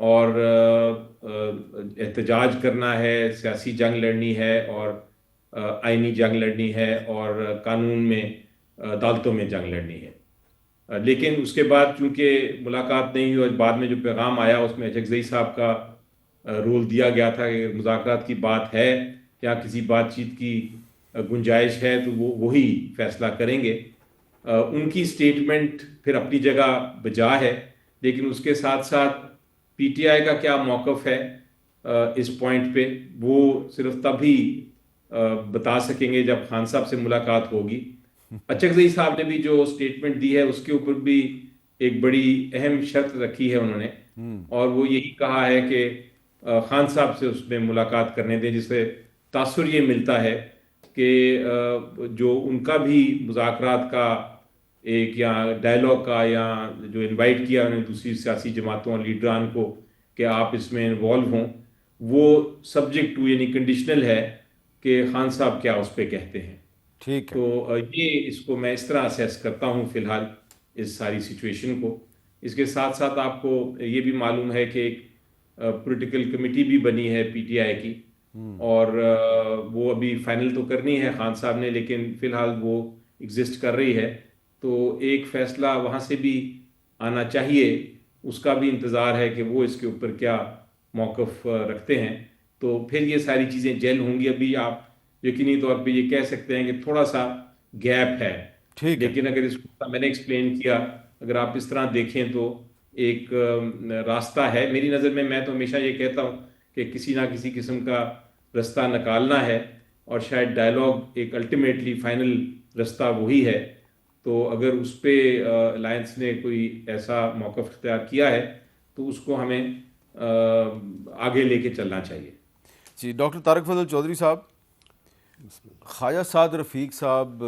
اور احتجاج کرنا ہے، سیاسی جنگ لڑنی ہے، اور آئینی جنگ لڑنی ہے، اور قانون میں عدالتوں میں جنگ لڑنی ہے۔ لیکن اس کے بعد چونکہ ملاقات نہیں ہوئی، اور بعد میں جو پیغام آیا اس میں اچکزئی صاحب کا رول دیا گیا تھا کہ مذاکرات کی بات ہے یا کسی بات چیت کی گنجائش ہے تو وہ وہی فیصلہ کریں گے۔ ان کی سٹیٹمنٹ پھر اپنی جگہ بجا ہے، لیکن اس کے ساتھ ساتھ پی ٹی آئی کا کیا موقف ہے اس پوائنٹ پہ، وہ صرف تب ہی بتا سکیں گے جب خان صاحب سے ملاقات ہوگی۔ اچکزئی صاحب نے بھی جو سٹیٹمنٹ دی ہے اس کے اوپر بھی ایک بڑی اہم شرط رکھی ہے انہوں نے، اور وہ یہی کہا ہے کہ خان صاحب سے اس میں ملاقات کرنے دیں، جس سے تاثر یہ ملتا ہے کہ جو ان کا بھی مذاکرات کا ایک یا ڈائلاگ کا یا جو انوائٹ کیا انہوں نے دوسری سیاسی جماعتوں اور لیڈران کو کہ آپ اس میں انوالو ہوں، وہ سبجیکٹ ٹو یعنی کنڈیشنل ہے کہ خان صاحب کیا اس پہ کہتے ہیں۔ ٹھیک ہے، تو یہ اس کو میں اس طرح اسیس کرتا ہوں فی الحال اس ساری سچویشن کو۔ اس کے ساتھ ساتھ آپ کو یہ بھی معلوم ہے کہ ایک پولیٹیکل کمیٹی بھی بنی ہے پی ٹی آئی کی، اور وہ ابھی فائنل تو کرنی ہے خان صاحب نے، لیکن فی الحال وہ ایگزسٹ کر رہی ہے، تو ایک فیصلہ وہاں سے بھی آنا چاہیے، اس کا بھی انتظار ہے کہ وہ اس کے اوپر کیا موقف رکھتے ہیں۔ تو پھر یہ ساری چیزیں جیل ہوں گی۔ ابھی آپ یقینی طور پہ یہ کہہ سکتے ہیں کہ تھوڑا سا گیپ ہے، ٹھیک ہے، لیکن اگر اس کو میں نے ایکسپلین کیا، اگر آپ اس طرح دیکھیں تو ایک راستہ ہے میری نظر میں۔ میں تو ہمیشہ یہ کہتا ہوں کہ کسی نہ کسی قسم کا رستہ نکالنا ہے، اور شاید ڈائلاگ ایک الٹیمیٹلی فائنل رستہ وہی ہے۔ تو اگر اس پہ الائنس نے کوئی ایسا موقف اختیار کیا ہے تو اس کو ہمیں آگے لے کے چلنا چاہیے۔ جی ڈاکٹر طارق فضل چودھری صاحب، خواجہ سعد رفیق صاحب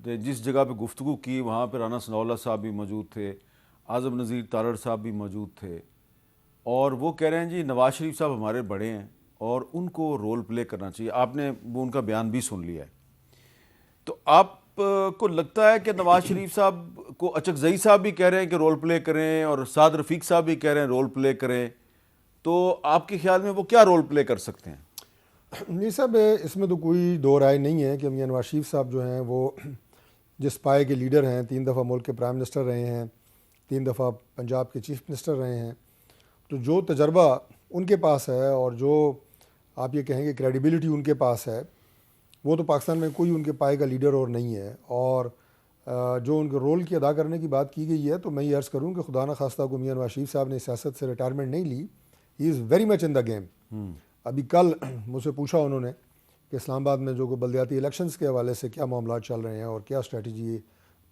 نے جس جگہ پہ گفتگو کی وہاں پہ رانا ثناء اللہ صاحب بھی موجود تھے، اعظم نذیر تارڑ صاحب بھی موجود تھے، اور وہ کہہ رہے ہیں جی نواز شریف صاحب ہمارے بڑے ہیں اور ان کو رول پلے کرنا چاہیے۔ آپ نے وہ ان کا بیان بھی سن لیا ہے، تو آپ کو لگتا ہے کہ نواز شریف صاحب کو اچکزئی صاحب بھی کہہ رہے ہیں کہ رول پلے کریں اور سعد رفیق صاحب بھی کہہ رہے ہیں رول پلے کریں، تو آپ کے خیال میں وہ کیا رول پلے کر سکتے ہیں؟ نہیں صاحب، اس میں تو کوئی دو رائے نہیں ہے کہ میاں نواز شریف صاحب جو ہیں وہ جس پائے کے لیڈر ہیں، 3 دفعہ ملک کے پرائم منسٹر رہے ہیں، 3 دفعہ پنجاب کے چیف منسٹر رہے ہیں، تو جو تجربہ ان کے پاس ہے اور جو آپ یہ کہیں گے کریڈیبلٹی ان کے پاس ہے، وہ تو پاکستان میں کوئی ان کے پائے کا لیڈر اور نہیں ہے۔ اور جو ان کے رول کی ادا کرنے کی بات کی گئی ہے، تو میں یہ عرض کروں کہ خدا نخواستہ کو میاں نواز شریف صاحب نے سیاست سے ریٹائرمنٹ نہیں لی، ہی is very much in the game. ابھی کل مجھ سے پوچھا انہوں نے کہ اسلام آباد میں جو بلدیاتی الیکشنز کے حوالے سے کیا معاملات چل رہے ہیں اور کیا اسٹریٹجی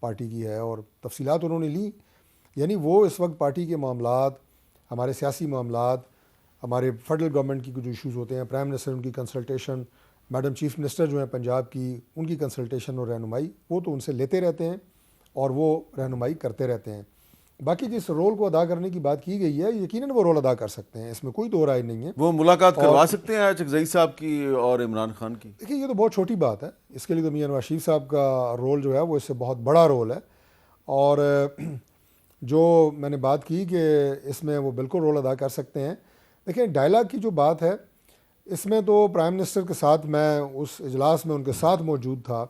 پارٹی کی ہے، اور تفصیلات انہوں نے لی۔ یعنی وہ اس وقت پارٹی کے معاملات، ہمارے سیاسی معاملات، ہمارے فیڈرل گورنمنٹ کی جو ایشوز ہوتے ہیں، پرائم منسٹر ان کی کنسلٹیشن، میڈم چیف منسٹر جو ہیں پنجاب کی، ان کی کنسلٹیشن اور رہنمائی وہ تو ان سے لیتے رہتے ہیں اور وہ رہنمائی کرتے رہتے ہیں۔ باقی جس رول کو ادا کرنے کی بات کی گئی ہے، یقیناً وہ رول ادا کر سکتے ہیں، اس میں کوئی دو رائے نہیں ہے۔ وہ ملاقات کروا سکتے ہیں اچکزئی صاحب کی اور عمران خان کی؟ دیکھیے یہ تو بہت چھوٹی بات ہے، اس کے لیے تو میاں نواز شریف صاحب کا رول جو ہے وہ اس سے بہت بڑا رول ہے، اور جو میں نے بات کی کہ اس میں وہ بالکل رول ادا کر سکتے ہیں۔ دیکھیں ڈائلاگ کی جو بات ہے، اس میں تو پرائم منسٹر کے ساتھ میں اس اجلاس میں ان کے ساتھ موجود تھا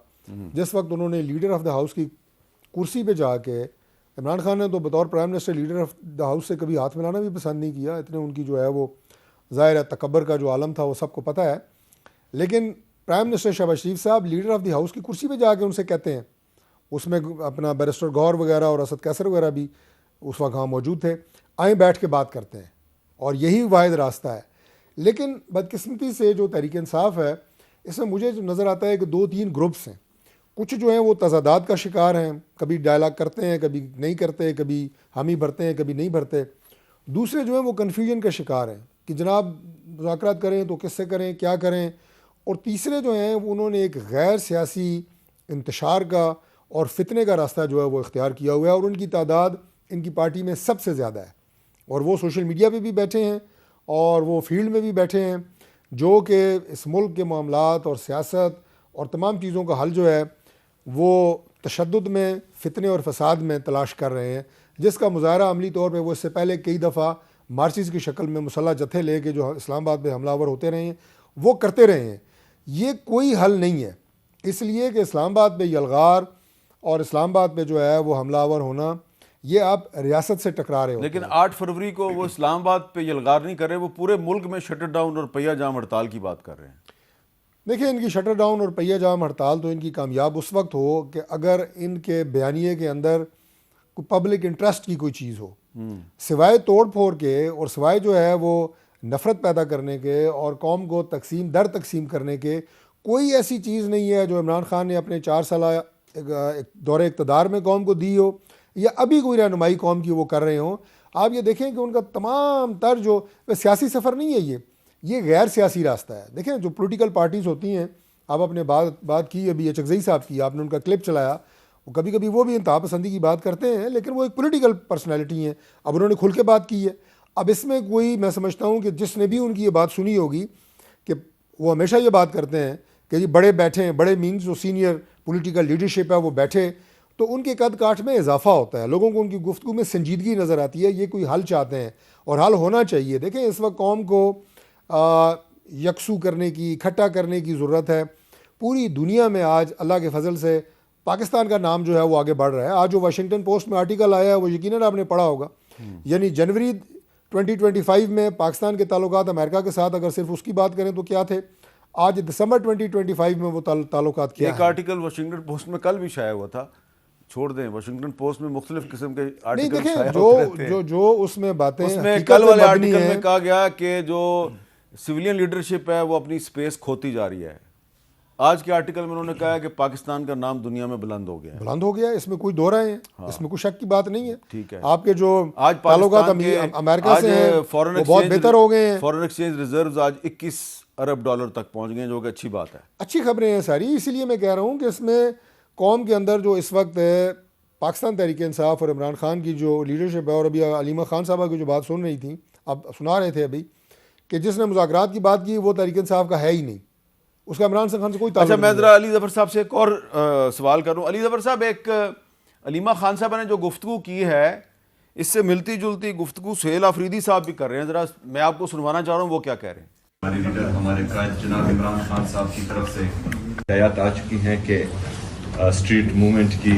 جس وقت انہوں نے لیڈر آف دا ہاؤس کی کرسی پہ جا کے، عمران خان نے تو بطور prime minister leader of the house سے کبھی ہاتھ ملانا بھی پسند نہیں کیا، اتنے ان کی جو ہے وہ ظاہر ہے تکبر کا جو عالم تھا وہ سب کو پتہ ہے، لیکن پرائم منسٹر شہباز شریف صاحب لیڈر آف دی ہاؤس کی کرسی پہ جا کے ان سے کہتے ہیں، اس میں اپنا بیرسٹر گور وغیرہ اور اسد کیسر وغیرہ بھی اس وقت ہاں موجود تھے، آئیں بیٹھ کے بات کرتے ہیں، اور یہی واحد راستہ ہے۔ لیکن بدقسمتی سے جو تحریک انصاف ہے، اس میں مجھے جو نظر آتا ہے کہ 2-3 گروپس ہیں، کچھ جو ہیں وہ تضادات کا شکار ہیں، کبھی ڈائلاگ کرتے ہیں کبھی نہیں کرتے، کبھی حامی بھرتے ہیں کبھی نہیں بھرتے، دوسرے جو ہیں وہ کنفیوژن کا شکار ہیں کہ جناب مذاکرات کریں تو کس سے کریں، کیا کریں، اور تیسرے جو ہیں انہوں نے ایک غیر سیاسی انتشار کا اور فتنے کا راستہ جو ہے وہ اختیار کیا ہوا ہے، اور ان کی تعداد ان کی پارٹی میں سب سے زیادہ ہے، اور وہ سوشل میڈیا پہ بھی بیٹھے ہیں اور وہ فیلڈ میں بھی بیٹھے ہیں، جو کہ اس ملک کے معاملات اور سیاست اور تمام چیزوں کا حل جو ہے وہ تشدد میں، فتنے اور فساد میں تلاش کر رہے ہیں، جس کا مظاہرہ عملی طور پہ وہ اس سے پہلے کئی دفعہ مارچز کی شکل میں مسلح جتھے لے کے جو اسلام آباد پہ حملہ آور ہوتے رہے ہیں وہ کرتے رہے ہیں. یہ کوئی حل نہیں ہے، اس لیے کہ اسلام آباد پہ یلغار اور اسلام آباد پہ جو ہے وہ حملہ آور ہونا یہ آپ ریاست سے ٹکرا رہے ہو. لیکن 8 فروری کو وہ اسلام آباد پہ یلغار نہیں کر رہے، وہ پورے ملک میں شٹر ڈاؤن اور پہیہ جام ہڑتال کی بات کر رہے ہیں. دیکھیں ان کی شٹر ڈاؤن اور پہیہ جام ہڑتال تو ان کی کامیاب اس وقت ہو کہ اگر ان کے بیانیے کے اندر کوئی پبلک انٹرسٹ کی کوئی چیز ہو، سوائے توڑ پھوڑ کے اور سوائے جو ہے وہ نفرت پیدا کرنے کے اور قوم کو تقسیم در تقسیم کرنے کے کوئی ایسی چیز نہیں ہے جو عمران خان نے اپنے 4 سالہ دور اقتدار میں قوم کو دی ہو یا ابھی کوئی رہنمائی قوم کی وہ کر رہے ہوں. آپ یہ دیکھیں کہ ان کا تمام تر جو سیاسی سفر نہیں ہے یہ غیر سیاسی راستہ ہے. دیکھیں جو پولیٹیکل پارٹیز ہوتی ہیں، آپ اپنے بات کی ابھی اچکزئی صاحب کی، آپ نے ان کا کلپ چلایا، وہ کبھی کبھی وہ بھی انتہا پسندی کی بات کرتے ہیں لیکن وہ ایک پولیٹیکل پرسنالٹی ہیں. اب انہوں نے کھل کے بات کی ہے. اب اس میں کوئی، میں سمجھتا ہوں کہ جس نے بھی ان کی یہ بات سنی ہوگی کہ وہ ہمیشہ یہ بات کرتے ہیں کہ جی بڑے بیٹھے ہیں، بڑے مینز جو سینئر پولیٹیکل لیڈرشپ ہے وہ بیٹھے تو ان کے قد کاٹ میں اضافہ ہوتا ہے، لوگوں کو ان کی گفتگو میں سنجیدگی نظر آتی ہے. یہ کوئی حل چاہتے ہیں اور حل ہونا چاہیے. دیکھیں اس وقت قوم کو یکسو کرنے کی، اکٹھا کرنے کی ضرورت ہے. پوری دنیا میں آج اللہ کے فضل سے پاکستان کا نام جو ہے وہ آگے بڑھ رہا ہے. آج جو واشنگٹن پوسٹ میں آرٹیکل آیا ہے وہ یقیناً آپ نے پڑھا ہوگا، یعنی جنوری 2025 میں پاکستان کے تعلقات امریکہ کے ساتھ اگر صرف اس کی بات کریں تو کیا تھے، آج دسمبر 2025 میں وہ تعلقات کیا ایک آرٹیکل واشنگٹن پوسٹ میں کل بھی شائع ہوا تھا. چھوڑ دیں، واشنگٹن پوسٹ میں مختلف قسم کے آرٹیکل نہیں شائع دیکھیں ہوتے رہتے ہیں. جو اس میں باتیں اس میں حقیقت کل والے پہ مبنی آرٹیکل ہیں. میں کہا گیا کہ جو سویلین لیڈرشپ ہے وہ اپنی سپیس کھوتی جا رہی ہے. آج کے آرٹیکل میں انہوں نے کہا ہے کہ پاکستان کا نام دنیا میں بلند ہو گیا ہے. بلند ہو گیا ہے، اس میں کوئی دو رائے ہیں، اس میں کوئی شک کی بات نہیں ہے. ٹھیک ہے. آپ کے جو آج تعلقات پاکستان کے امریکہ سے ہیں وہ بہت بہتر ہو گئے ہیں. فورن ایکسچینج ریزروز آج 21 ارب ڈالر تک پہنچ گئے، جو کہ اچھی بات ہے. اچھی خبریں ہیں ساری. اسی لیے میں کہہ رہا ہوں کہ اس میں قوم کے اندر جو اس وقت پاکستان تحریک انصاف اور عمران خان کی جو لیڈرشپ ہے، اور ابھی علیمہ خان صاحبہ کی جو بات سن رہی تھیں، آپ سنا رہے تھے ابھی کہ جس نے مذاکرات کی بات کی وہ تحریک انصاف کا ہے ہی نہیں، اس کا عمران خان سے کوئی تعلق اچھا نہیں. میں ذرا علی ظفر صاحب سے ایک اور سوال کروں. علی ظفر صاحب، ایک علیمہ خان صاحبہ نے جو گفتگو کی ہے اس سے ملتی جلتی گفتگو سہیل آفریدی صاحب بھی کر رہے ہیں. ذرا میں آپ کو سنوانا چاہ رہا ہوں وہ کیا کہہ رہے ہیں. ہمارے لیڈر، ہمارے قائد جناب عمران خان صاحب کی طرف سے ہدایات آ چکی ہیں کہ اسٹریٹ موومنٹ کی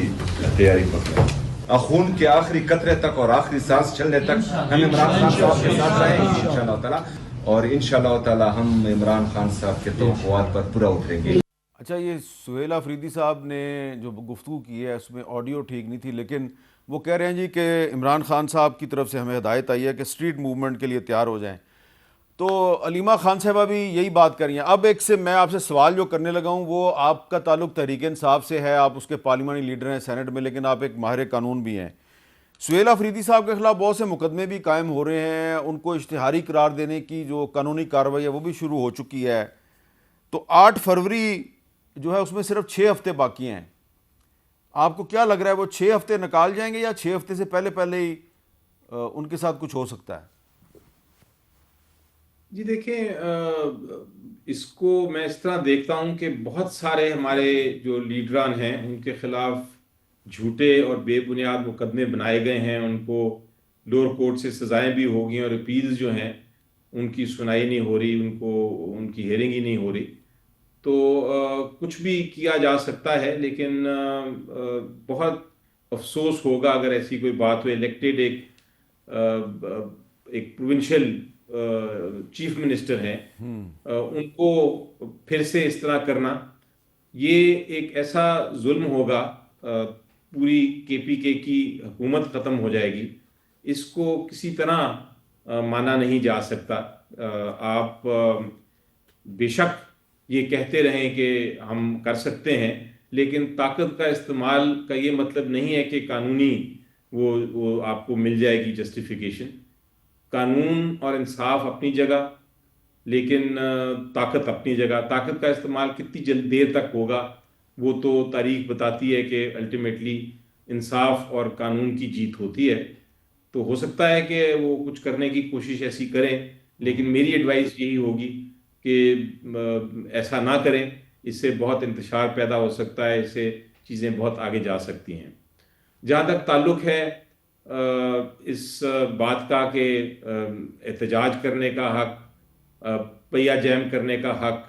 تیاری پر خون کے آخری قطرے تک اور آخری سانس چلنے تک ہم عمران خان صاحب کے ساتھ رہیں گے انشاءاللہ تعالیٰ، اور انشاءاللہ تعالیٰ ہم عمران خان صاحب کے توقعات پر پورا اتریں گے. اچھا، یہ سہیل آفریدی صاحب نے جو گفتگو کی ہے اس میں آڈیو ٹھیک نہیں تھی، لیکن وہ کہہ رہے ہیں جی کہ عمران خان صاحب کی طرف سے ہمیں ہدایت آئی ہے کہ اسٹریٹ موومنٹ کے لیے تیار ہو جائیں. تو علیمہ خان صاحبہ بھی یہی بات کر رہی ہیں. اب ایک سے میں آپ سے سوال جو کرنے لگا ہوں وہ آپ کا تعلق تحریک انصاف سے ہے، آپ اس کے پارلیمانی لیڈر ہیں سینٹ میں، لیکن آپ ایک ماہر قانون بھی ہیں. سہیل آفریدی صاحب کے خلاف بہت سے مقدمے بھی قائم ہو رہے ہیں، ان کو اشتہاری قرار دینے کی جو قانونی کارروائی ہے وہ بھی شروع ہو چکی ہے. تو 8 فروری جو ہے اس میں صرف 6 ہفتے باقی ہیں. آپ کو کیا لگ رہا ہے وہ 6 ہفتے نکال جائیں گے یا 6 ہفتے سے پہلے ہی ان کے ساتھ کچھ ہو سکتا ہے؟ جی دیکھیں، اس کو میں اس طرح دیکھتا ہوں کہ بہت سارے ہمارے جو لیڈران ہیں ان کے خلاف جھوٹے اور بے بنیاد مقدمے بنائے گئے ہیں. ان کو لوور کورٹ سے سزائیں بھی ہو گئی اور اپیلز جو ہیں ان کی سنائی نہیں ہو رہی، ان کی ہیئرنگ ہی نہیں ہو رہی. تو کچھ بھی کیا جا سکتا ہے، لیکن بہت افسوس ہوگا اگر ایسی کوئی بات ہو. الیکٹڈ ایک پروونشل چیف منسٹر ہیں، ان کو پھر سے اس طرح کرنا یہ ایک ایسا ظلم ہوگا. پوری کے پی کے کی حکومت ختم ہو جائے گی. اس کو کسی طرح مانا نہیں جا سکتا. آپ بے شک یہ کہتے رہیں کہ ہم کر سکتے ہیں، لیکن طاقت کا استعمال کا یہ مطلب نہیں ہے کہ قانونی وہ آپ کو مل جائے گی جسٹیفیکیشن. قانون اور انصاف اپنی جگہ، لیکن طاقت اپنی جگہ. طاقت کا استعمال کتنی دیر تک ہوگا وہ تو تاریخ بتاتی ہے کہ الٹیمیٹلی انصاف اور قانون کی جیت ہوتی ہے. تو ہو سکتا ہے کہ وہ کچھ کرنے کی کوشش ایسی کریں، لیکن میری ایڈوائس یہی ہوگی کہ ایسا نہ کریں. اس سے بہت انتشار پیدا ہو سکتا ہے، اس سے چیزیں بہت آگے جا سکتی ہیں. جہاں تک تعلق ہے اس بات کا کہ احتجاج کرنے کا حق، پہیہ جیم کرنے کا حق،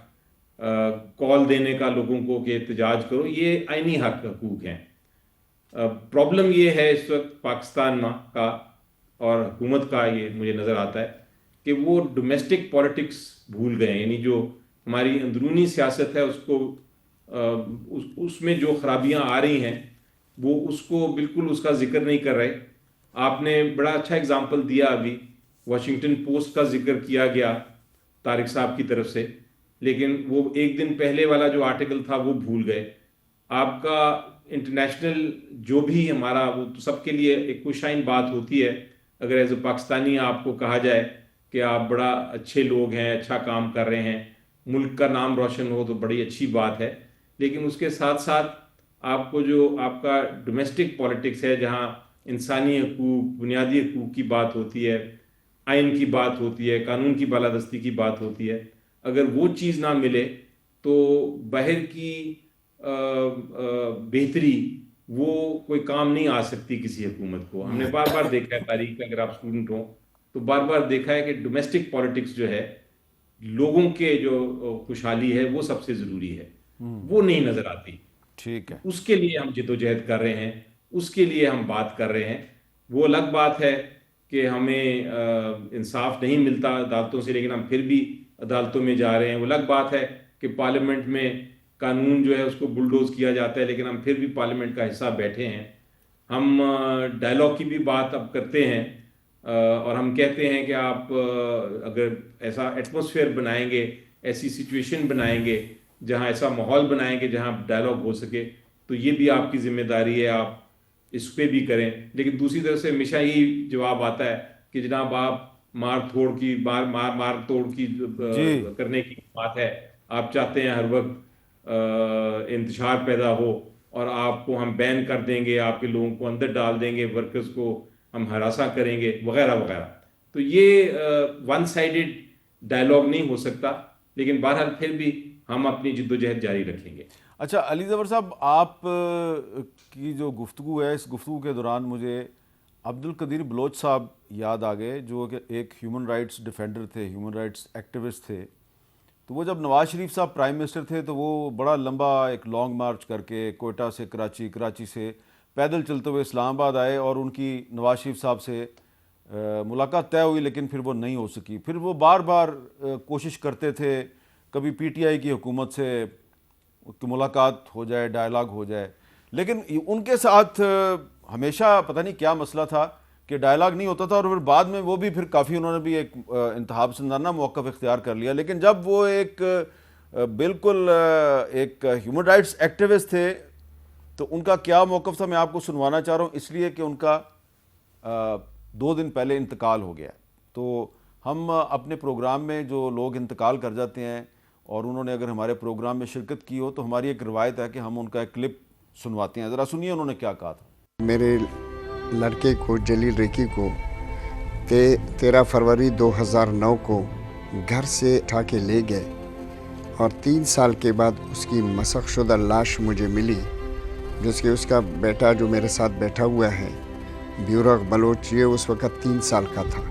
کال دینے کا لوگوں کو کہ احتجاج کرو، یہ آئینی حقوق ہیں۔ پرابلم یہ ہے اس وقت پاکستان کا اور حکومت کا، یہ مجھے نظر آتا ہے کہ وہ ڈومیسٹک پولیٹکس بھول گئے ہیں، یعنی جو ہماری اندرونی سیاست ہے اس کو اس میں جو خرابیاں آ رہی ہیں وہ اس کو بالکل اس کا ذکر نہیں کر رہے۔ آپ نے بڑا اچھا اگزامپل دیا، ابھی واشنگٹن پوسٹ کا ذکر کیا گیا طارق صاحب کی طرف سے، لیکن وہ ایک دن پہلے والا جو آرٹیکل تھا وہ بھول گئے۔ آپ کا انٹرنیشنل جو بھی ہمارا، وہ تو سب کے لیے ایک خوشائن بات ہوتی ہے اگر ایز اے پاکستانی آپ کو کہا جائے کہ آپ بڑا اچھے لوگ ہیں، اچھا کام کر رہے ہیں، ملک کا نام روشن ہو تو بڑی اچھی بات ہے، لیکن اس کے ساتھ ساتھ آپ کو جو آپ کا ڈومیسٹک پولیٹکس ہے، جہاں انسانی حقوق، بنیادی حقوق کی بات ہوتی ہے، آئین کی بات ہوتی ہے، قانون کی بالادستی کی بات ہوتی ہے، اگر وہ چیز نہ ملے تو باہر کی بہتری وہ کوئی کام نہیں آ سکتی کسی حکومت کو۔ ہم نے بار بار دیکھا ہے تاریخ میں، اگر آپ اسٹوڈنٹ ہوں تو بار بار دیکھا ہے کہ ڈومیسٹک پولیٹکس جو ہے، لوگوں کے جو خوشحالی ہے وہ سب سے ضروری ہے، وہ نہیں نظر آتی۔ ٹھیک ہے، اس کے لیے ہم جدوجہد کر رہے ہیں، اس کے لیے ہم بات کر رہے ہیں۔ وہ الگ بات ہے کہ ہمیں انصاف نہیں ملتا عدالتوں سے، لیکن ہم پھر بھی عدالتوں میں جا رہے ہیں۔ وہ الگ بات ہے کہ پارلیمنٹ میں قانون جو ہے اس کو بلڈوز کیا جاتا ہے، لیکن ہم پھر بھی پارلیمنٹ کا حصہ بیٹھے ہیں۔ ہم ڈائلاگ کی بھی بات اب کرتے ہیں، اور ہم کہتے ہیں کہ آپ اگر ایسا ایٹماسفیئر بنائیں گے، ایسی سچویشن بنائیں گے، جہاں ایسا ماحول بنائیں گے جہاں ڈائلاگ ہو سکے، تو یہ بھی آپ کی ذمہ داری ہے، آپ اس پہ بھی کریں۔ لیکن دوسری طرف سے ہمیشہ یہی جواب آتا ہے کہ جناب آپ مار توڑ کی کرنے کی بات ہے، آپ چاہتے ہیں ہر وقت انتشار پیدا ہو اور آپ کو ہم بین کر دیں گے، آپ کے لوگوں کو اندر ڈال دیں گے، ورکرز کو ہم ہراساں کریں گے وغیرہ وغیرہ۔ تو یہ ون سائیڈڈ ڈائلاگ نہیں ہو سکتا، لیکن بہرحال پھر بھی ہم اپنی جدوجہد جاری رکھیں گے۔ اچھا علی زفر صاحب، آپ کی جو گفتگو ہے، اس گفتگو کے دوران مجھے عبدالقدیر بلوچ صاحب یاد آ گئے، جو کہ ایک ہیومن رائٹس ڈیفینڈر تھے، ہیومن رائٹس ایکٹیوسٹ تھے۔ تو وہ جب نواز شریف صاحب پرائم منسٹر تھے تو وہ بڑا لمبا ایک لانگ مارچ کر کے کوئٹہ سے کراچی، کراچی سے پیدل چلتے ہوئے اسلام آباد آئے، اور ان کی نواز شریف صاحب سے ملاقات طے ہوئی، لیکن پھر وہ نہیں ہو سکی۔ پھر وہ بار بار کوشش کرتے تھے کبھی پی ٹی آئی کی حکومت سے کہ ملاقات ہو جائے، ڈائلاگ ہو جائے، لیکن ان کے ساتھ ہمیشہ پتہ نہیں کیا مسئلہ تھا کہ ڈائلاگ نہیں ہوتا تھا، اور پھر بعد میں وہ بھی پھر کافی انہوں نے بھی ایک انتہا پسندانہ موقف اختیار کر لیا۔ لیکن جب وہ ایک بالکل ایک ہیومن رائٹس ایکٹیوسٹ تھے تو ان کا کیا موقف تھا، میں آپ کو سنوانا چاہ رہا ہوں، اس لیے کہ ان کا 2 دن پہلے انتقال ہو گیا۔ تو ہم اپنے پروگرام میں جو لوگ انتقال کر جاتے ہیں اور انہوں نے اگر ہمارے پروگرام میں شرکت کی ہو تو ہماری ایک روایت ہے کہ ہم ان کا ایک کلپ سنواتے ہیں، ذرا سنیے انہوں نے کیا کہا تھا۔ میرے لڑکے کو جلیل ریکی کو 13 فروری 2009 کو گھر سے اٹھا کے لے گئے، اور 3 سال کے بعد اس کی مسخ شدہ لاش مجھے ملی، جس کہ اس کا بیٹا جو میرے ساتھ بیٹھا ہوا ہے بیورغ بلوچ، یہ اس وقت 3 سال کا تھا۔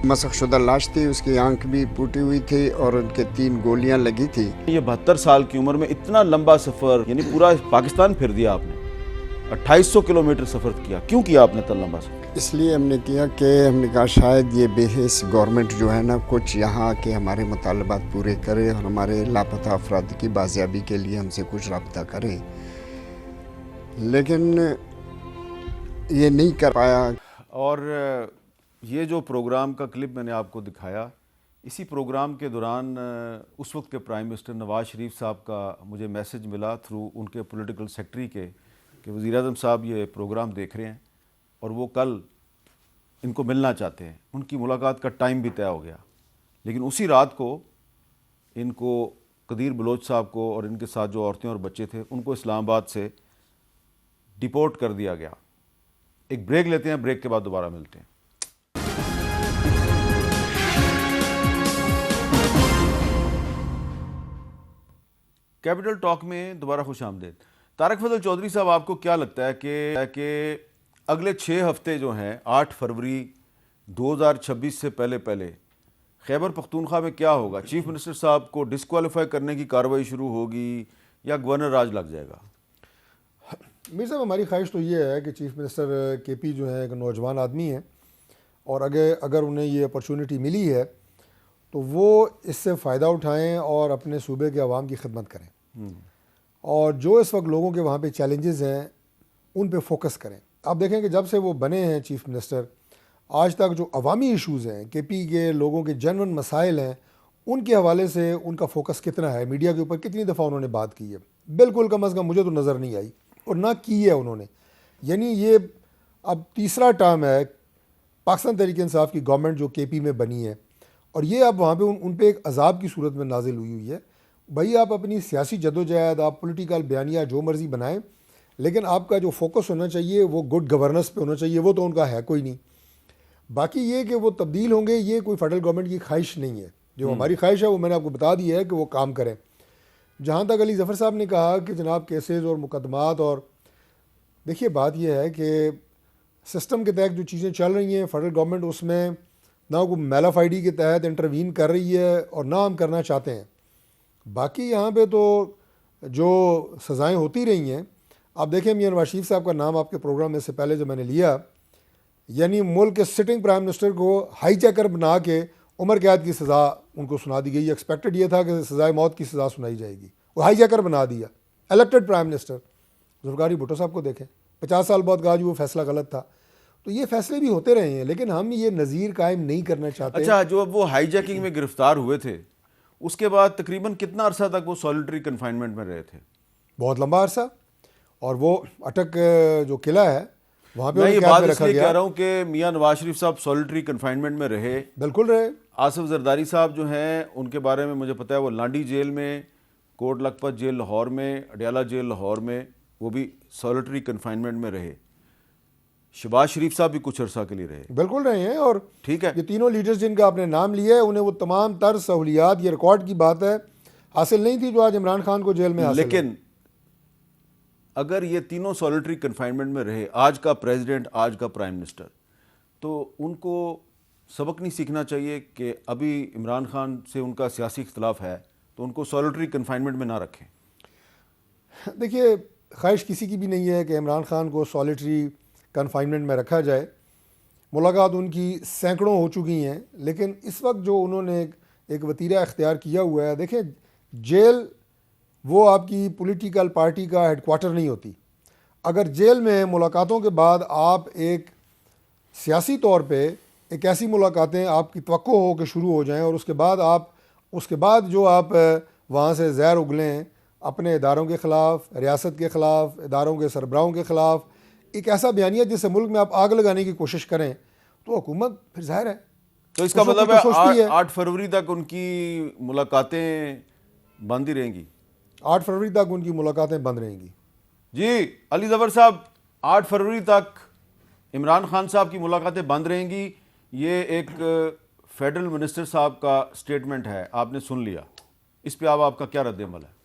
مسخ شدہ لاش تھی، اس کی آنکھ بھی پوٹی ہوئی تھی اور ان کے 3 گولیاں لگی تھی۔ یہ 72 سال کی عمر میں اتنا لمبا سفر، یعنی پورا پاکستان پھر دیا آپ نے، 2800 کلومیٹر سفر کیا، کیوں کیا آپ نے اتنا لمبا سفر؟ اس لیے ہم نے کیا کہ ہم نے کہا شاید یہ بے حس گورنمنٹ جو ہے نا کچھ یہاں کے ہمارے مطالبات پورے کرے اور ہمارے لاپتہ افراد کی بازیابی کے لیے ہم سے کچھ رابطہ کرے، لیکن یہ نہیں کر پایا۔ اور یہ جو پروگرام کا کلپ میں نے آپ کو دکھایا، اسی پروگرام کے دوران اس وقت کے پرائم منسٹر نواز شریف صاحب کا مجھے میسج ملا تھرو ان کے پولیٹیکل سیکٹری کے کہ وزیر اعظم صاحب یہ پروگرام دیکھ رہے ہیں اور وہ کل ان کو ملنا چاہتے ہیں۔ ان کی ملاقات کا ٹائم بھی طے ہو گیا، لیکن اسی رات کو ان کو قدیر بلوچ صاحب کو اور ان کے ساتھ جو عورتیں اور بچے تھے ان کو اسلام آباد سے ڈیپورٹ کر دیا گیا۔ ایک بریک لیتے ہیں، بریک کے بعد دوبارہ ملتے ہیں۔ کیپٹل ٹاک میں دوبارہ خوش آمدید۔ طارق فضل چودھری صاحب، آپ کو کیا لگتا ہے کہ اگلے 6 ہفتے جو ہیں 8 فروری 2026 سے پہلے خیبر پختونخوا میں کیا ہوگا؟ چیف منسٹر صاحب کو ڈسکوالیفائی کرنے کی کارروائی شروع ہوگی یا گورنر راج لگ جائے گا؟ میر صاحب ہماری خواہش تو یہ ہے کہ چیف منسٹر کے پی جو ہیں ایک نوجوان آدمی ہیں اور اگر انہیں یہ اپرچونٹی ملی ہے تو وہ اس سے فائدہ اٹھائیں اور اپنے صوبے کے عوام کی خدمت کریں اور جو اس وقت لوگوں کے وہاں پہ چیلنجز ہیں ان پہ فوکس کریں. آپ دیکھیں کہ جب سے وہ بنے ہیں چیف منسٹر آج تک جو عوامی ایشوز ہیں کے پی کے لوگوں کے جنون مسائل ہیں ان کے حوالے سے ان کا فوکس کتنا ہے, میڈیا کے اوپر کتنی دفعہ انہوں نے بات کی ہے؟ بالکل کم از کم مجھے تو نظر نہیں آئی اور نہ کی ہے انہوں نے. یعنی یہ اب تیسرا ٹرم ہے پاکستان تحریک انصاف کی گورنمنٹ جو کے پی میں بنی ہے اور یہ اب وہاں پہ ان پہ ایک عذاب کی صورت میں نازل ہوئی ہے. بھائی آپ اپنی سیاسی جدوجہد آپ پولیٹیکل بیانیہ جو مرضی بنائیں لیکن آپ کا جو فوکس ہونا چاہیے وہ گڈ گورننس پہ ہونا چاہیے, وہ تو ان کا ہے کوئی نہیں. باقی یہ کہ وہ تبدیل ہوں گے یہ کوئی فیڈرل گورنمنٹ کی خواہش نہیں ہے. جو ہماری خواہش ہے وہ میں نے آپ کو بتا دی ہے کہ وہ کام کریں. جہاں تک علی ظفر صاحب نے کہا کہ جناب کیسز اور مقدمات, اور دیکھیے بات یہ ہے کہ سسٹم کے تحت جو چیزیں چل رہی ہیں فیڈرل گورنمنٹ اس میں نہ کوئی میل آف آئی ڈی کے تحت انٹروین کر رہی ہے اور نہ ہم کرنا چاہتے ہیں. باقی یہاں پہ تو جو سزائیں ہوتی رہی ہیں, آپ دیکھیں میاں نواز شریف صاحب کا نام آپ کے پروگرام میں سے پہلے جو میں نے لیا, یعنی ملک کے سٹنگ پرائم منسٹر کو ہائی جیکر بنا کے عمر قید کی سزا ان کو سنا دی گئی. ایکسپیکٹڈ یہ تھا کہ سزائے موت کی سزا سنائی جائے گی, وہ ہائی جیکر بنا دیا. Elected prime minister Zulfikar Bhutto صاحب کو دیکھیں 50 سال بعد کہا جو وہ فیصلہ غلط تھا. تو یہ فیصلے بھی ہوتے رہے ہیں لیکن ہم یہ نظیر قائم نہیں کرنا چاہتے. اچھا, جو اب وہ ہائی جیکنگ میں گرفتار ہوئے تھے اس کے بعد تقریباً کتنا عرصہ تک وہ سالیٹری کنفائنمنٹ میں رہے تھے؟ بہت لمبا عرصہ. اور وہ اٹک جو قلعہ ہے وہاں پہ میں یہ قید بات میں اس رکھا لیے گیا. کہہ رہا ہوں کہ میاں نواز شریف صاحب سالیٹری کنفائنمنٹ میں رہے, بالکل رہے. آصف زرداری صاحب جو ہیں ان کے بارے میں مجھے پتہ ہے وہ لانڈی جیل میں, کوٹ لکھپت جیل لاہور میں, اڈیالہ جیل لاہور میں وہ بھی سالیٹری کنفائنمنٹ میں رہے. شہباز شریف صاحب بھی کچھ عرصہ کے لیے رہے. بالکل رہے ہیں. اور ٹھیک ہے, یہ تینوں لیڈرز جن کا آپ نے نام لیا ہے انہیں وہ تمام تر سہولیات, یہ ریکارڈ کی بات ہے, حاصل نہیں تھی جو آج عمران خان کو جیل میں حاصل ہے. لیکن اگر یہ تینوں سالیٹری کنفائنمنٹ میں رہے, آج کا پریزیڈنٹ, آج کا پرائم منسٹر, تو ان کو سبق نہیں سیکھنا چاہیے کہ ابھی عمران خان سے ان کا سیاسی اختلاف ہے تو ان کو سالیٹری کنفائنمنٹ میں نہ رکھیں؟ دیکھیے خواہش کسی کی بھی نہیں ہے کہ عمران خان کو سالیٹری کنفائنمنٹ میں رکھا جائے. ملاقات ان کی سینکڑوں ہو چکی ہیں لیکن اس وقت جو انہوں نے ایک وتیرہ اختیار کیا ہوا ہے, دیکھیں جیل وہ آپ کی پولیٹیکل پارٹی کا ہیڈ کوارٹر نہیں ہوتی. اگر جیل میں ملاقاتوں کے بعد آپ ایک سیاسی طور پہ ایک ایسی ملاقاتیں آپ کی توقع ہو کہ شروع ہو جائیں اور اس کے بعد جو آپ وہاں سے زہر اگلیں اپنے اداروں کے خلاف, ریاست کے خلاف, اداروں کے سربراہوں کے خلاف, ایک ایسا بیانیہ جس سے ملک میں آپ آگ لگانے کی کوشش کریں تو حکومت پھر ظاہر ہے. تو اس کا مطلب ہے 8 فروری تک ان کی ملاقاتیں بند ہی رہیں گی؟ 8 فروری تک ان کی ملاقاتیں بند رہیں گی. جی علی ظفر صاحب, 8 فروری تک عمران خان صاحب کی ملاقاتیں بند رہیں گی, یہ ایک فیڈرل منسٹر صاحب کا سٹیٹمنٹ ہے, آپ نے سن لیا, اس پہ آپ کا کیا رد عمل ہے؟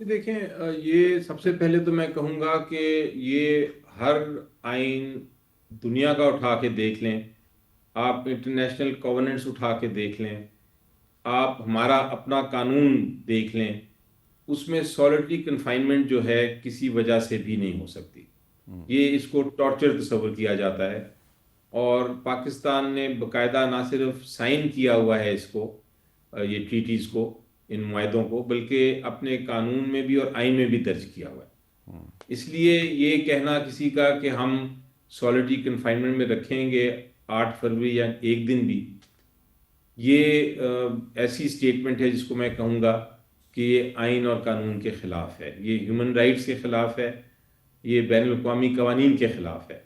دیکھیں, یہ سب سے پہلے تو میں کہوں گا کہ یہ ہر آئین دنیا کا اٹھا کے دیکھ لیں, آپ انٹرنیشنل کووننٹس اٹھا کے دیکھ لیں, آپ ہمارا اپنا قانون دیکھ لیں, اس میں سالیٹری کنفائنمنٹ جو ہے کسی وجہ سے بھی نہیں ہو سکتی. یہ اس کو ٹارچر تصور کیا جاتا ہے اور پاکستان نے باقاعدہ نہ صرف سائن کیا ہوا ہے اس کو, یہ ٹریٹیز کو, ان معاہدوں کو, بلکہ اپنے قانون میں بھی اور آئین میں بھی درج کیا ہوا ہے. اس لیے یہ کہنا کسی کا کہ ہم سالیٹری کنفائنمنٹ میں رکھیں گے 8 فروری یا ایک دن بھی, یہ ایسی سٹیٹمنٹ ہے جس کو میں کہوں گا کہ یہ آئین اور قانون کے خلاف ہے, یہ ہیومن رائٹس کے خلاف ہے, یہ بین الاقوامی قوانین کے خلاف ہے.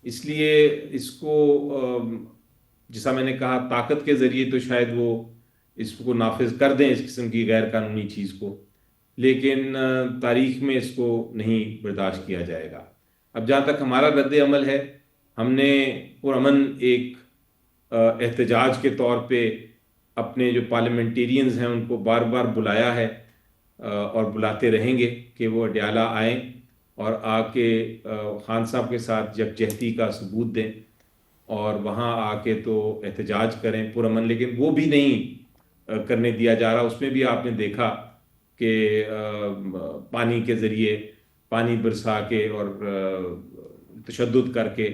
اس لیے اس کو جیسا میں نے کہا طاقت کے ذریعے تو شاید وہ اس کو نافذ کر دیں اس قسم کی غیر قانونی چیز کو, لیکن تاریخ میں اس کو نہیں برداشت کیا جائے گا. اب جہاں تک ہمارا رد عمل ہے, ہم نے پرامن ایک احتجاج کے طور پہ اپنے جو پارلیمنٹیرینز ہیں ان کو بار بار بلایا ہے اور بلاتے رہیں گے کہ وہ اڈیالہ آئیں اور آ کے خان صاحب کے ساتھ یکجہتی کا ثبوت دیں اور وہاں آ کے تو احتجاج کریں پرامن، لیکن وہ بھی نہیں کرنے دیا جا رہا۔ اس میں بھی آپ نے دیکھا کہ پانی کے ذریعے پانی برسا کے اور تشدد کر کے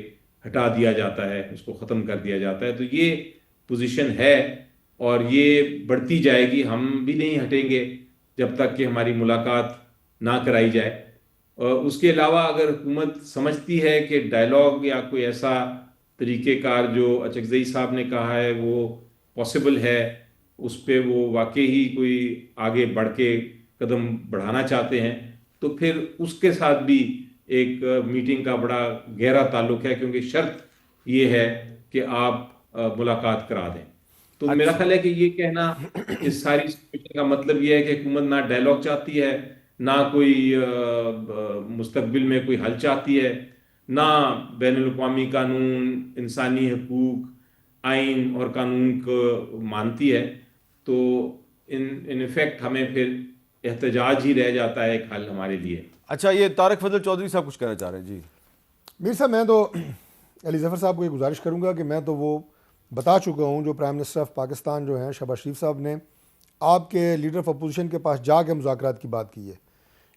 ہٹا دیا جاتا ہے، اس کو ختم کر دیا جاتا ہے۔ تو یہ پوزیشن ہے اور یہ بڑھتی جائے گی، ہم بھی نہیں ہٹیں گے جب تک کہ ہماری ملاقات نہ کرائی جائے۔ اور اس کے علاوہ اگر حکومت سمجھتی ہے کہ ڈائلاگ یا کوئی ایسا طریقہ کار جو اچکزئی صاحب نے کہا ہے وہ پاسبل ہے، اس پہ وہ واقعی کوئی آگے بڑھ کے قدم بڑھانا چاہتے ہیں، تو پھر اس کے ساتھ بھی ایک میٹنگ کا بڑا گہرا تعلق ہے، کیونکہ شرط یہ ہے کہ آپ ملاقات کرا دیں۔ تو میرا خیال ہے کہ یہ کہنا اس ساری سچویشن کا مطلب یہ ہے کہ حکومت نہ ڈائلاگ چاہتی ہے، نہ کوئی مستقبل میں کوئی حل چاہتی ہے، نہ بین الاقوامی قانون، انسانی حقوق، آئین اور قانون کو مانتی ہے۔ تو ان ایفیکٹ ہمیں پھر احتجاج ہی رہ جاتا ہے ایک حل ہمارے لیے۔ اچھا، یہ طارق فضل چودھری صاحب کچھ کہنا چاہ رہے ہیں۔ جی میر صاحب، میں تو علی ظفر صاحب کو یہ گزارش کروں گا کہ میں تو وہ بتا چکا ہوں جو پرائم منسٹر آف پاکستان جو ہیں شہباز شریف صاحب نے آپ کے لیڈر آف اپوزیشن کے پاس جا کے مذاکرات کی بات کی ہے۔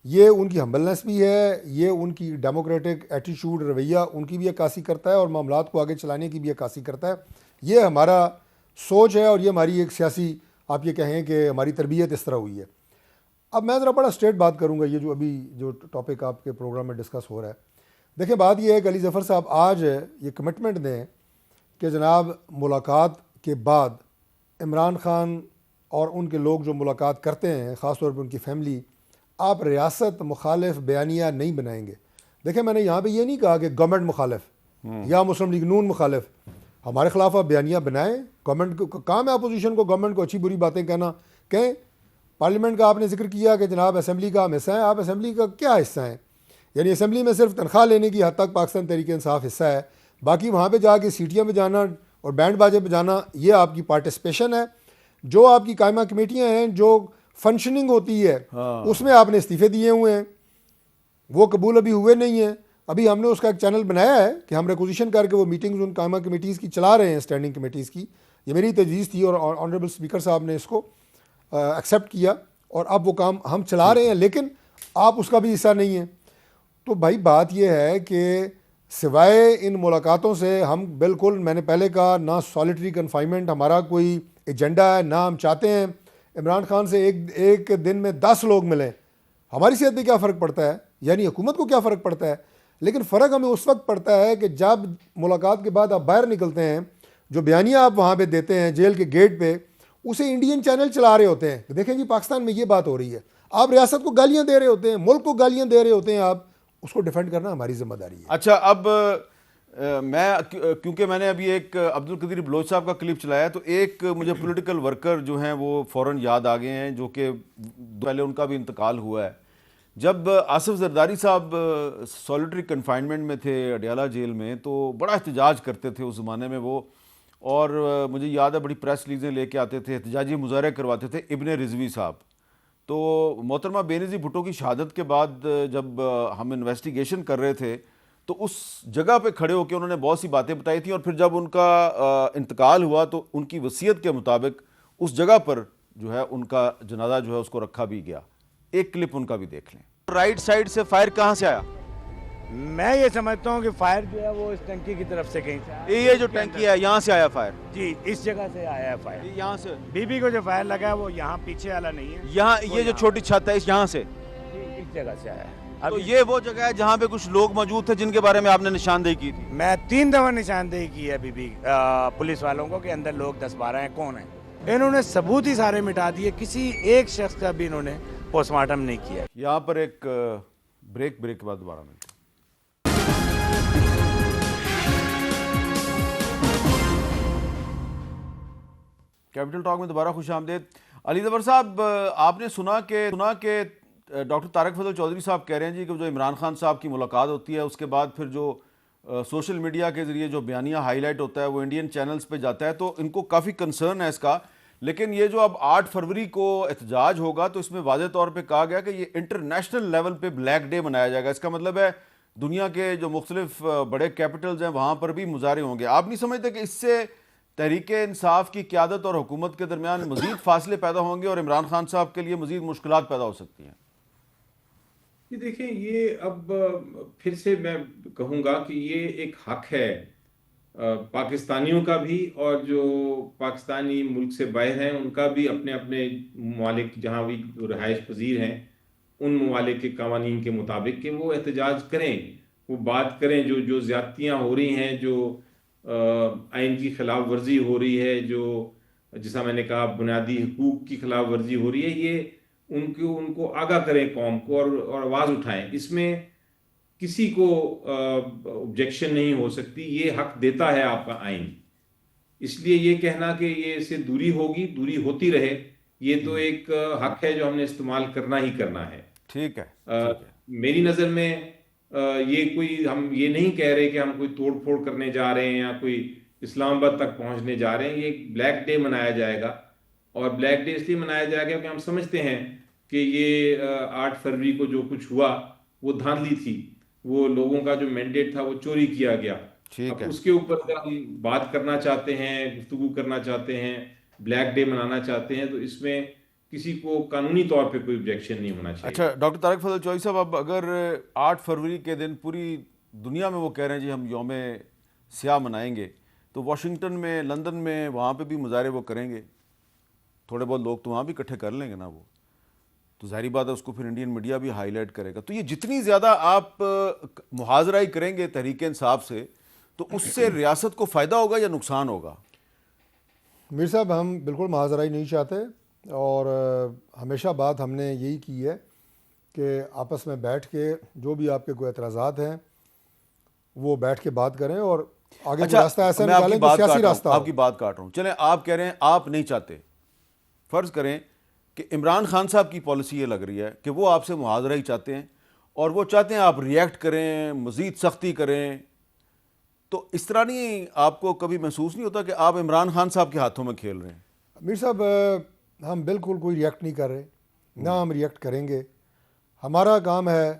یہ ان کی ہمبلنس بھی ہے، یہ ان کی ڈیموکریٹک ایٹیچیوڈ، رویہ ان کی بھی عکاسی کرتا ہے اور معاملات کو آگے چلانے کی بھی عکاسی کرتا ہے۔ یہ ہمارا سوچ ہے اور یہ ہماری ایک سیاسی، آپ یہ کہیں کہ ہماری تربیت اس طرح ہوئی ہے۔ اب میں ذرا بڑا اسٹریٹ بات کروں گا، یہ جو ابھی جو ٹاپک آپ کے پروگرام میں ڈسکس ہو رہا ہے۔ دیکھیں، بات یہ ہے کہ علی ظفر صاحب آج یہ کمٹمنٹ دیں کہ جناب ملاقات کے بعد عمران خان اور ان کے لوگ جو ملاقات کرتے ہیں، خاص طور پہ ان کی فیملی، آپ ریاست مخالف بیانیہ نہیں بنائیں گے۔ دیکھیں، میں نے یہاں پہ یہ نہیں کہا کہ گورنمنٹ مخالف یا مسلم لیگ نون مخالف، ہمارے خلاف آپ بیانیہ بنائیں۔ گورنمنٹ کو کام ہے اپوزیشن کو گورنمنٹ کو اچھی بری باتیں کہیں۔ پارلیمنٹ کا آپ نے ذکر کیا کہ جناب اسمبلی کا ہم حصہ ہیں، آپ اسمبلی کا کیا حصہ ہیں؟ یعنی اسمبلی میں صرف تنخواہ لینے کی حد تک پاکستان تحریک انصاف حصہ ہے، باقی وہاں پہ جا کے سیٹیاں پہ جانا اور بینڈ باجے پہ جانا یہ آپ کی پارٹیسپیشن ہے۔ جو آپ کی قائمہ کمیٹیاں ہیں جو فنکشننگ ہوتی ہے اس میں آپ نے استعفے دیے ہوئے ہیں، وہ قبول ابھی ہوئے نہیں ہیں۔ ابھی ہم نے اس کا ایک چینل بنایا ہے کہ ہم ریکوزیشن کر کے وہ میٹنگز ان قائمہ کمیٹیز کی چلا رہے ہیں، اسٹینڈنگ کمیٹیز کی۔ یہ میری تجویز تھی اور آنریبل اسپیکر صاحب نے اس کو ایکسیپٹ کیا اور اب وہ کام ہم چلا رہے ہیں، لیکن آپ اس کا بھی حصہ نہیں ہیں۔ تو بھائی بات یہ ہے کہ سوائے ان ملاقاتوں سے ہم بالکل، میں نے پہلے کہا، نہ سالیٹری کنفائنمنٹ ہمارا کوئی ایجنڈا ہے، نہ ہم چاہتے ہیں عمران خان سے ایک دن میں 10 لوگ ملیں۔ ہماری صحت پہ کیا فرق پڑتا ہے، یعنی حکومت کو کیا فرق پڑتا ہے، لیکن فرق ہمیں اس وقت پڑتا ہے کہ جب ملاقات کے بعد آپ باہر نکلتے ہیں، جو بیانیہ آپ وہاں پہ دیتے ہیں جیل کے گیٹ پہ، اسے انڈین چینل چلا رہے ہوتے ہیں۔ دیکھیں جی، پاکستان میں یہ بات ہو رہی ہے، آپ ریاست کو گالیاں دے رہے ہوتے ہیں، ملک کو گالیاں دے رہے ہوتے ہیں، آپ اس کو ڈیفینڈ کرنا ہماری ذمہ داری ہے۔ اچھا، اب کیونکہ میں نے ابھی ایک عبدالقدیر بلوچ صاحب کا کلپ چلایا، تو ایک مجھے پولیٹیکل ورکر جو ہیں وہ فوراً یاد آ گئے ہیں، جو کہ پہلے ان کا بھی انتقال ہوا ہے۔ جب آصف زرداری صاحب سالیٹری کنفائنمنٹ میں تھے اڈیالہ جیل میں، تو بڑا احتجاج کرتے تھے اس زمانے میں وہ، اور مجھے یاد ہے بڑی پریس ریلیزیں لے کے آتے تھے، احتجاجی مظاہرے کرواتے تھے ابن رضوی صاحب۔ تو محترمہ بینظیر بھٹو کی شہادت کے بعد جب ہم انویسٹیگیشن کر رہے تھے تو اس جگہ پہ کھڑے ہو کے انہوں نے بہت سی باتیں بتائی تھیں، اور پھر جب ان کا انتقال ہوا تو ان کی وصیت کے مطابق اس جگہ پر جو ہے ان کا جنازہ جو ہے اس کو رکھا بھی گیا۔ ایک کلپ ان کا بھی دیکھ لیں۔ رائٹ سائڈ سے فائر کہاں سے آیا؟ میں یہ سمجھتا ہوں کہ فائر جو ہے وہ اس ٹنکی کی طرف سے کہیں سے آیا۔ یہ جو ٹینکی ہے یہاں سے آیا فائر؟ جی، اس جگہ سے آیا ہے فائر۔ یہاں سے بی بی کو جو فائر لگا ہے وہ یہاں پیچھے والا نہیں ہے، یہاں یہ جو چھوٹی چھت ہے یہاں سے؟ اس جگہ سے آیا ہے۔ تو یہ وہ جگہ ہے جہاں پہ کچھ لوگ موجود تھے جن کے بارے میں آپ نے نشاندہی کی تھی؟ میں 3 دفعہ نشاندہی کی ہے بی بی پولیس والوں کو کہ اندر لوگ 10-12 ہیں، کون ہیں۔ انہوں نے ثبوت ہی سارے مٹا دیے، کسی ایک شخص کا بھی انہوں نے پوسٹ مارٹم نہیں کیا۔ یہاں پر ایک بریک کے بعد دوبارہ ملتے ہیں۔ کیپٹل ٹاک میں دوبارہ خوش آمدید۔ علی ظفر صاحب، آپ نے سنا کہ ڈاکٹر طارق فضل چودھری صاحب کہہ رہے ہیں جی کہ جو عمران خان صاحب کی ملاقات ہوتی ہے اس کے بعد پھر جو سوشل میڈیا کے ذریعے جو بیانیہ ہائی لائٹ ہوتا ہے وہ انڈین چینلز پہ جاتا ہے، تو ان کو کافی کنسرن ہے اس کا لیکن یہ جو اب 8 فروری کو احتجاج ہوگا تو اس میں واضح طور پہ کہا گیا کہ یہ انٹرنیشنل لیول پہ بلیک ڈے منایا جائے گا. اس کا مطلب ہے دنیا کے جو مختلف بڑے کیپٹلز ہیں وہاں پر بھی مظاہرے ہوں گے. آپ نہیں سمجھتے کہ اس سے تحریک انصاف کی قیادت اور حکومت کے درمیان مزید فاصلے پیدا ہوں گے اور عمران خان صاحب کے لیے مزید مشکلات پیدا ہو سکتی ہیں؟ یہ دیکھیں، یہ اب پھر سے میں کہوں گا کہ یہ ایک حق ہے پاکستانیوں کا بھی، اور جو پاکستانی ملک سے باہر ہیں ان کا بھی، اپنے اپنے ممالک جہاں بھی رہائش پذیر ہیں ان ممالک کے قوانین کے مطابق کہ وہ احتجاج کریں، وہ بات کریں. جو زیادتیاں ہو رہی ہیں، جو آئین کی خلاف ورزی ہو رہی ہے، جو جیسا میں نے کہا بنیادی حقوق کی خلاف ورزی ہو رہی ہے، یہ ان کو آگاہ کریں قوم کو اور آواز اٹھائیں. اس میں کسی کو آبجیکشن نہیں ہو سکتی، یہ حق دیتا ہے آپ کا آئین. اس لیے یہ کہنا کہ یہ سے دوری ہوگی، دوری ہوتی رہے، یہ تو ایک حق ہے جو ہم نے استعمال کرنا ہی کرنا ہے. ٹھیک ہے. میری نظر میں یہ کوئی، ہم یہ نہیں کہہ رہے کہ ہم کوئی توڑ پھوڑ کرنے جا رہے ہیں یا کوئی اسلام آباد تک پہنچنے جا رہے ہیں. یہ ایک بلیک ڈے منایا جائے گا، اور بلیک ڈے اس لیے منایا جائے گا کہ ہم سمجھتے ہیں کہ یہ 8 فروری کو جو کچھ ہوا وہ دھاندلی تھی، وہ لوگوں کا جو مینڈیٹ تھا وہ چوری کیا گیا. اب اس کے اوپر اگر ہم بات کرنا چاہتے ہیں، گفتگو کرنا چاہتے ہیں، بلیک ڈے منانا چاہتے ہیں، تو اس میں کسی کو قانونی طور پہ کوئی objection نہیں ہونا چاہیے. اچھا ڈاکٹر طارق فضل چوہدری صاحب، اب اگر 8 فروری کے دن پوری دنیا میں وہ کہہ رہے ہیں جی ہم یوم سیاہ منائیں گے، تو واشنگٹن میں، لندن میں، وہاں پہ بھی مظاہرے وہ کریں گے، تھوڑے بہت لوگ تو وہاں بھی اکٹھے کر لیں گے نا، وہ تو ظاہری بات ہے اس کو پھر انڈین میڈیا بھی ہائی لائٹ کرے گا. تو یہ جتنی زیادہ آپ محاذرائی کریں گے تحریک انصاف سے، تو اس سے ریاست کو فائدہ ہوگا یا نقصان ہوگا؟ میر صاحب، ہم بالکل محاذرائی نہیں چاہتے، اور ہمیشہ بات ہم نے یہی کی ہے کہ آپس میں بیٹھ کے جو بھی آپ کے کوئی اعتراضات ہیں وہ بیٹھ کے بات کریں، اور آگے اچھا، راستہ ایسا نکالیں جو سیاسی راستہ ہو. آپ کی بات کاٹ رہا ہوں. چلیں آپ کہہ رہے ہیں آپ نہیں چاہتے، فرض کریں کہ عمران خان صاحب کی پالیسی یہ لگ رہی ہے کہ وہ آپ سے محاذرہ ہی چاہتے ہیں، اور وہ چاہتے ہیں آپ ریئیکٹ کریں، مزید سختی کریں. تو اس طرح نہیں آپ کو کبھی محسوس نہیں ہوتا کہ آپ عمران خان صاحب کے ہاتھوں میں کھیل رہے ہیں؟ میر صاحب، ہم بالکل کوئی ریئیکٹ نہیں کر رہے، نہ ہم ریئیکٹ کریں گے. ہمارا کام ہے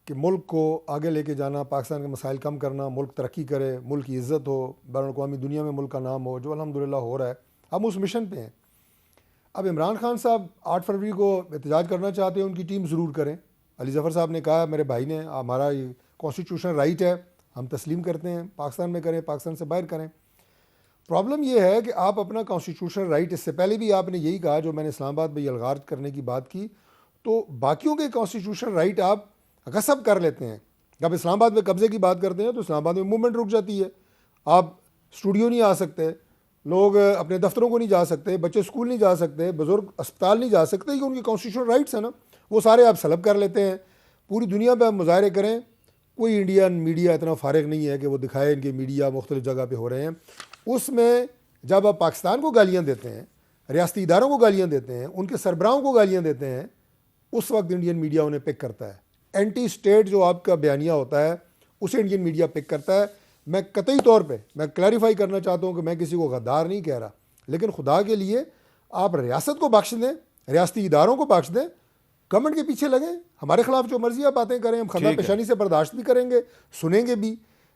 کہ ملک کو آگے لے کے جانا، پاکستان کے مسائل کم کرنا، ملک ترقی کرے، ملک کی عزت ہو، بین الاقوامی دنیا میں ملک کا نام ہو، جو الحمدللہ ہو رہا ہے. ہم اس مشن پہ ہیں. اب عمران خان صاحب 8 فروری کو احتجاج کرنا چاہتے ہیں، ان کی ٹیم ضرور کریں. علی ظفر صاحب نے کہا، میرے بھائی نے، ہمارا یہ کانسٹیٹیوشنل رائٹ ہے، ہم تسلیم کرتے ہیں، پاکستان میں کریں، پاکستان سے باہر کریں. پرابلم یہ ہے کہ آپ اپنا کانسٹیٹیوشنل رائٹ، اس سے پہلے بھی آپ نے یہی کہا، جو میں نے اسلام آباد میں یہ الغار کرنے کی بات کی، تو باقیوں کے کانسٹیٹیوشنل رائٹ آپ غصب کر لیتے ہیں. جب اسلام آباد میں قبضے کی بات کرتے ہیں تو اسلام آباد میں موومنٹ رک جاتی ہے. آپ اسٹوڈیو نہیں آ سکتے، لوگ اپنے دفتروں کو نہیں جا سکتے، بچے اسکول نہیں جا سکتے، بزرگ اسپتال نہیں جا سکتے. یہ ان کے کانسٹیٹیوشنل رائٹس ہیں نا، وہ سارے آپ سلب کر لیتے ہیں. پوری دنیا پہ آپ مظاہرے کریں، کوئی انڈین میڈیا اتنا فارغ نہیں ہے کہ وہ دکھائے ان کے میڈیا مختلف جگہ پہ ہو رہے ہیں. اس میں جب آپ پاکستان کو گالیاں دیتے ہیں، ریاستی اداروں کو گالیاں دیتے ہیں، ان کے سربراہوں کو گالیاں دیتے ہیں، اس وقت انڈین میڈیا انہیں پک کرتا ہے. اینٹی اسٹیٹ جو آپ کا بیانیہ ہوتا ہے اسے انڈین میڈیا پک کرتا ہے. میں قطعی طور پہ میں کلیریفائی کرنا چاہتا ہوں کہ میں کسی کو غدار نہیں کہہ رہا، لیکن خدا کے لیے آپ ریاست کو بخش دیں، ریاستی اداروں کو بخش دیں، گورنمنٹ کے پیچھے لگیں. ہمارے خلاف جو مرضی آپ باتیں کریں، ہم خندہ پیشانی سے برداشت بھی کریں گے، سنیں گے بھی.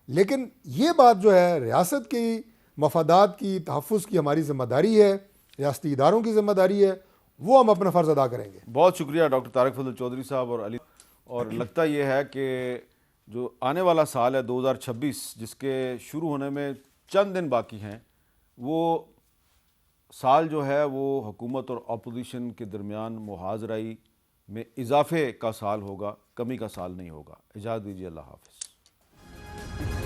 لیکن یہ بات جو ہے ریاست کی مفادات کی تحفظ کی ہماری ذمہ داری ہے، ریاستی اداروں کی ذمہ داری ہے، وہ ہم اپنا فرض ادا کریں گے. بہت شکریہ ڈاکٹر طارق فضل چودھری صاحب اور علی. اور لگتا یہ ہے کہ جو آنے والا سال ہے 2026، جس کے شروع ہونے میں چند دن باقی ہیں، وہ سال جو ہے وہ حکومت اور اپوزیشن کے درمیان محاذرائی میں اضافے کا سال ہوگا، کمی کا سال نہیں ہوگا. اجازت دیجیے، اللہ حافظ.